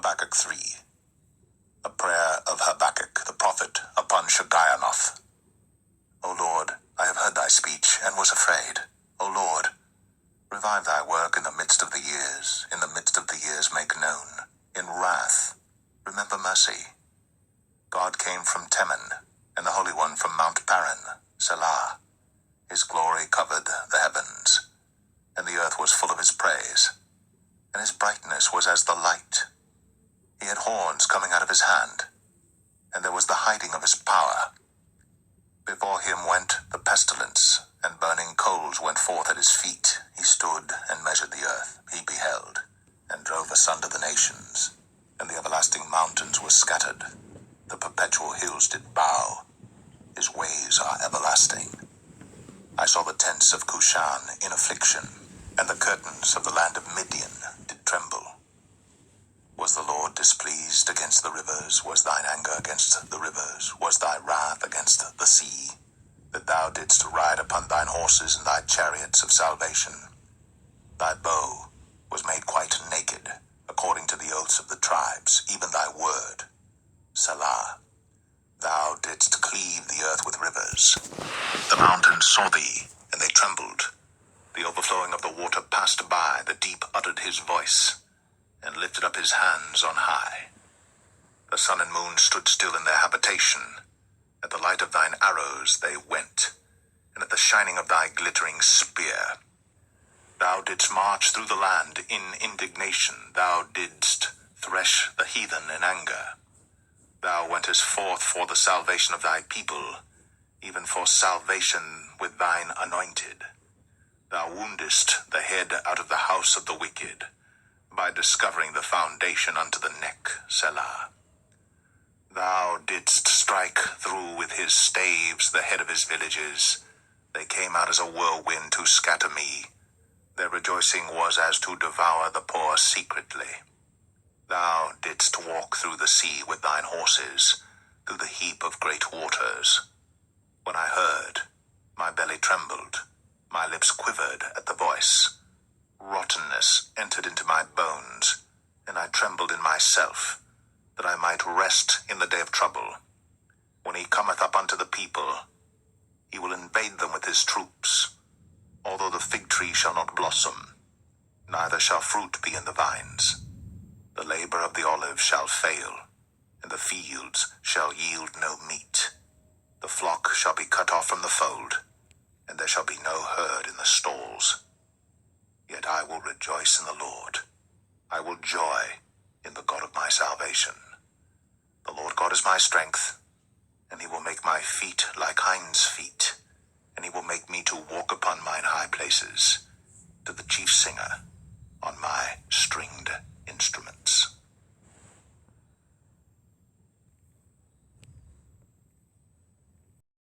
Habakkuk 3. A prayer of Habakkuk the prophet upon Shigionoth. O Lord, I have heard thy speech, and was afraid. O Lord, revive thy work in the midst of the years. In the midst of the years make known. In wrath, remember mercy. God came from Teman, and the Holy One from Mount Paran, Selah. His glory covered the heavens, and the earth was full of his praise. And his brightness was as the light. He had horns coming out of his hand, and there was the hiding of his power. Before him went the pestilence, and burning coals went forth at his feet. He stood and measured the earth. He beheld, and drove asunder the nations, and the everlasting mountains were scattered. The perpetual hills did bow. His ways are everlasting. I saw the tents of Cushan in affliction, and the curtains of the land of Midian did tremble. Was the Lord displeased against the rivers? Was thine anger against the rivers? Was thy wrath against the sea? That thou didst ride upon thine horses and thy chariots of salvation. Thy bow was made quite naked, according to the oaths of the tribes, even thy word. Selah. Thou didst cleave the earth with rivers. The mountains saw thee, and they trembled. The overflowing of the water passed by. The deep uttered his voice, and lifted up his hands on high. The sun and moon stood still in their habitation. At the light of thine arrows they went, and at the shining of thy glittering spear. Thou didst march through the land in indignation. Thou didst thresh the heathen in anger. Thou wentest forth for the salvation of thy people, even for salvation with thine anointed. Thou woundest the head out of the house of the wicked, by discovering the foundation unto the neck, Selah. Thou didst strike through with his staves the head of his villages. They came out as a whirlwind to scatter me. Their rejoicing was as to devour the poor secretly. Thou didst walk through the sea with thine horses, through the heap of great waters. When I heard, my belly trembled, my lips quivered at the voice. Rottenness entered into my bones, and I trembled in myself, that I might rest in the day of trouble. When he cometh up unto the people, he will invade them with his troops. Although the fig tree shall not blossom, neither shall fruit be in the vines. The labor of the olive shall fail, and the fields shall yield no meat. The flock shall be cut off from the fold, and there shall be no herd in the stalls. Yet I will rejoice in the Lord. I will joy in the God of my salvation. The Lord God is my strength, and he will make my feet like hinds' feet, and he will make me to walk upon mine high places, to the chief singer on my stringed